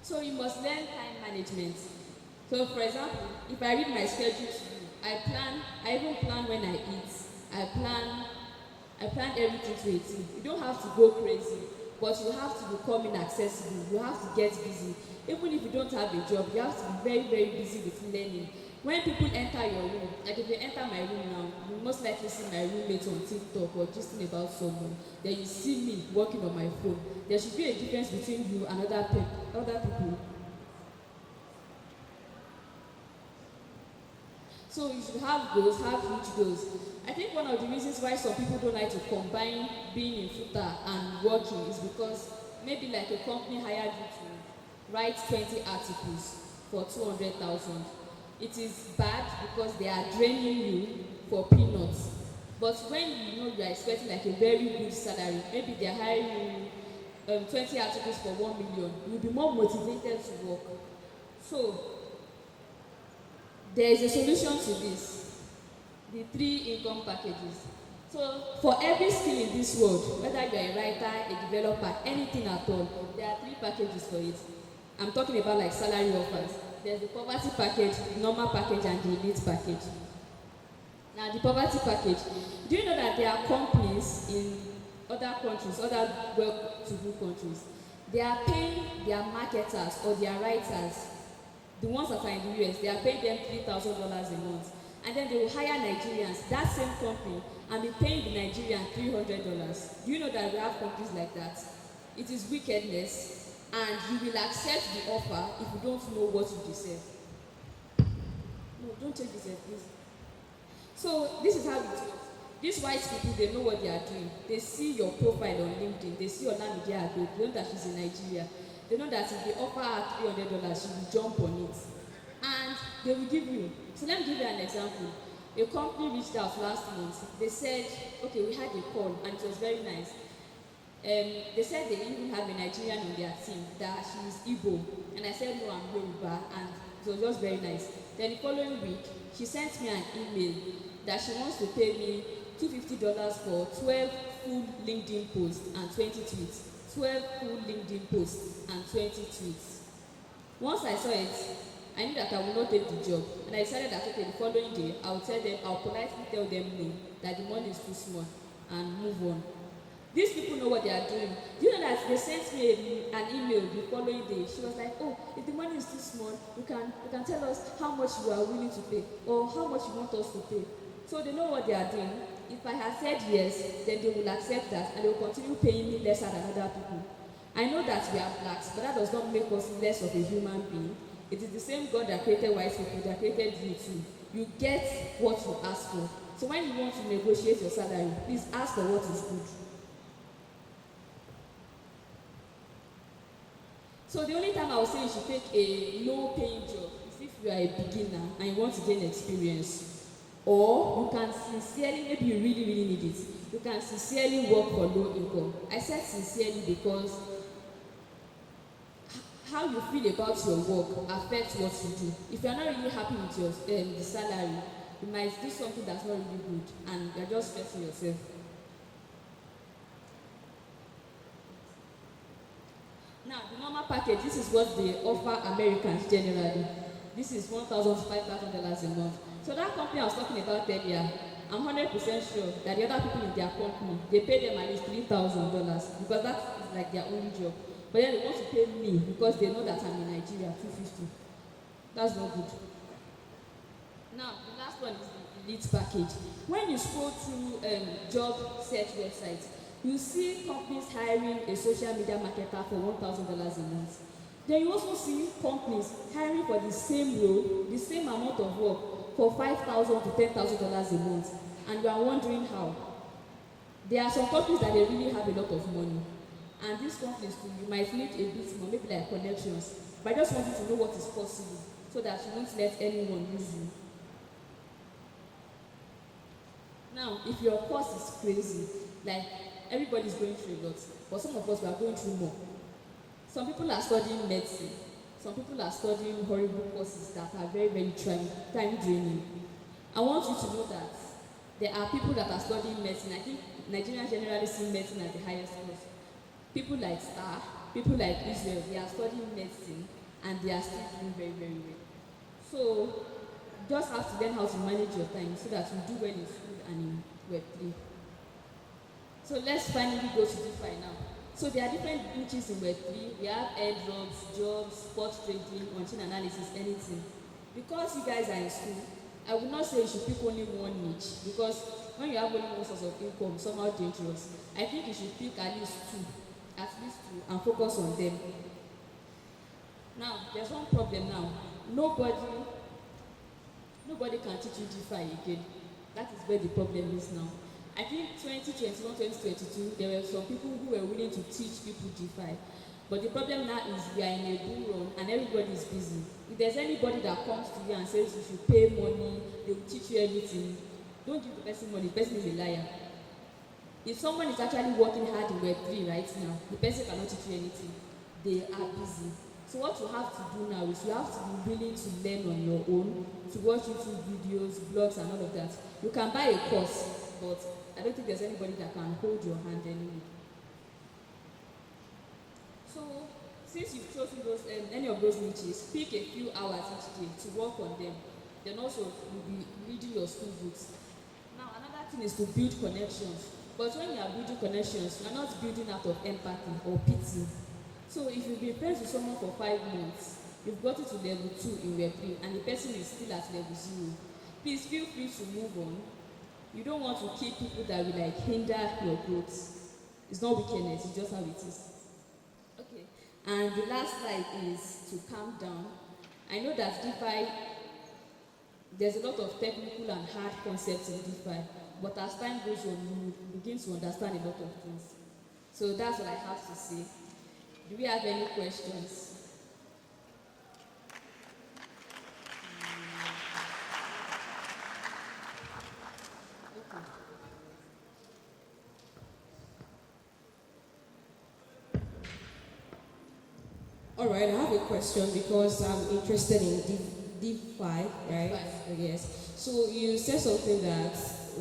So you must learn time management. So for example, if I read my schedule to you, I even plan when I eat. I plan I plan everything to a T. You don't have to go crazy, but you have to become inaccessible. You have to get busy. Even if you don't have a job, you have to be very, very busy with learning. When people enter your room, like if they enter my room now, you most likely see my roommate on TikTok or just about someone. Then you see me working on my phone. There should be a difference between you and other people. So you should have goals, have huge goals. I think one of the reasons why some people don't like to combine being in FUTA and working is because maybe like a company hired you to write 20 articles for 200,000. It is bad because they are draining you for peanuts. But when you know you are expecting like a very good salary, maybe they are hiring you 20 articles for 1 million, you'll be more motivated to work. So there is a solution to this, the three income packages. So for every skill in this world, whether you're a writer, a developer, anything at all, there are three packages for it. I'm talking about like salary offers. There's the poverty package, the normal package, and the elite package. Now the poverty package, do you know that there are companies in other countries, other well-to-do countries, they are paying their marketers or their writers, the ones that are in the US, they are paying them $3,000 a month. And then they will hire Nigerians, that same company, and be paying the Nigerian $300. Do you know that we have companies like that? It is wickedness, and you will accept the offer if you don't know what you deserve. No, don't take this, please. So this is how it works. These white people, they know what they are doing. They see your profile on LinkedIn. They see Olamide Abe. They know that she's in Nigeria. They know that if they offer her $300, she will jump on it. And they will give you. So let me give you an example. A company reached out last month. They said, okay, we had a call and it was very nice. They said they even have a Nigerian on their team, that she is Igbo. And I said, no, I'm Yoruba. And it was just very nice. Then the following week, she sent me an email that she wants to pay me $250 for 12 full LinkedIn posts and 20 tweets. 12 full LinkedIn posts and 20 tweets. Once I saw it, I knew that I would not take the job. And I decided that, okay, the following day, I'll politely tell them no, that the money is too small, and move on. These people know what they are doing. Do you know that they sent me an email the following day? She was like, oh, if the money is too small, you can tell us how much you are willing to pay or how much you want us to pay. So they know what they are doing. If I had said yes, then they will accept that and they will continue paying me lesser than other people. I know that we are blacks, but that does not make us less of a human being. It is the same God that created white people that created you too. You get what you ask for. So when you want to negotiate your salary, please ask for what is good. So the only time I would say you should take a low-paying job is if you are a beginner and you want to gain experience. Or you can sincerely, maybe you really, really need it, you can sincerely work for low income. I said sincerely because how you feel about your work affects what you do. If you're not really happy with your the salary, you might do something that's not really good and you're just stressing yourself. Now, the normal package, this is what they offer Americans generally. This is $1,000 to $5,000 a month. So that company I was talking about earlier, I'm 100% sure that the other people in their company, they pay them at least $3,000 because that is like their only job. But then they want to pay me because they know that I'm in Nigeria, $250. That's not good. Now, the last one is the elite package. When you scroll through job search websites, you see companies hiring a social media marketer for $1,000 a month. Then you also see companies hiring for the same role, the same amount of work, for $5,000 to $10,000 a month. And you are wondering how. There are some companies that they really have a lot of money. And these companies too, you might need a bit more, maybe like connections. But I just want you to know what is possible so that you won't let anyone use you. Now, if your course is crazy, like everybody's going through a lot, but some of us we are going through more. Some people are studying medicine. Some people are studying horrible courses that are very, very time draining. I want you to know that there are people that are studying medicine. I think Nigerians generally see medicine as the highest course. People like Star, people like Israel, they are studying medicine and they are still doing very, very well. So just have to learn how to manage your time so that you do well in school and in Web3. So let's finally go to DeFi now. So there are different niches in Web3. We have airdrops, jobs, sports trading, on-chain analysis, anything. Because you guys are in school, I would not say you should pick only one niche because when you have only one source of income, somehow dangerous. I think you should pick at least two, and focus on them. Now, there's one problem now. Nobody can teach you DeFi again. That is where the problem is now. I think 2021, 2022, there were some people who were willing to teach people DeFi. But the problem now is we are in a bull run and everybody is busy. If there's anybody that comes to you and says you should pay money, they will teach you everything, don't give the person money, the person is a liar. If someone is actually working hard in Web3 right now, the person cannot teach you anything. They are busy. So what you have to do now is you have to be willing to learn on your own, to watch YouTube videos, blogs and all of that. You can buy a course, but I don't think there's anybody that can hold your hand anymore. So since you've chosen any of those niches, pick a few hours each day to work on them. Then also you'll be reading your school books. Now another thing is to build connections. But when you are building connections, you are not building out of empathy or pity. So if you've been friends with someone for 5 months, you've got it to level 2 in Web3 and the person is still at level 0, please feel free to move on. You don't want to keep people that will hinder your growth. It's not wickedness, it's just how it is. Okay, and the last slide is to calm down. I know that DeFi, there's a lot of technical and hard concepts in DeFi, but as time goes on, you begin to understand a lot of things. So that's what I have to say. Do we have any questions? All right, I have a question because I'm interested in DeFi, right? Yes. So you said something that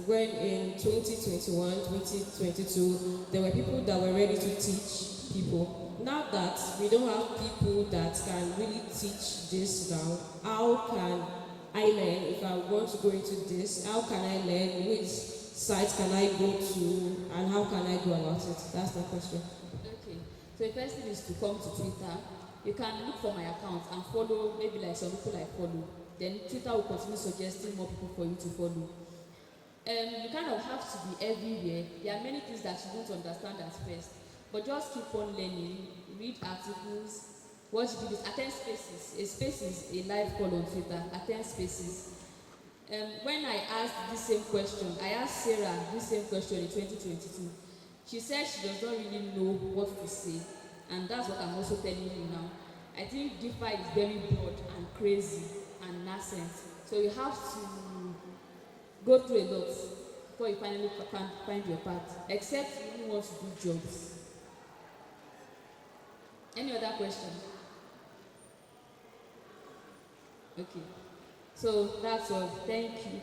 when in 2021, 2022, there were people that were ready to teach people. Now that we don't have people that can really teach this now, how can I learn if I want to go into this? How can I learn? Which site can I go to? And how can I go about it? That's my question. Okay. So the first thing is to come to Twitter. You can look for my account and follow maybe some people I follow. Then Twitter will continue suggesting more people for you to follow. You kind of have to be everywhere. There are many things that you don't understand at first, but just keep on learning, read articles, watch videos, attend spaces. A space is a live call on Twitter, attend spaces. When I asked this same question, I asked Sarah this same question in 2022. She said she does not really know what to say, and that's what I'm also telling you now. I think DeFi is very broad and crazy and nascent, so you have to go through a lot before you finally can find your path, except you only want to do jobs. Any other question? Okay, so that's all. Thank you.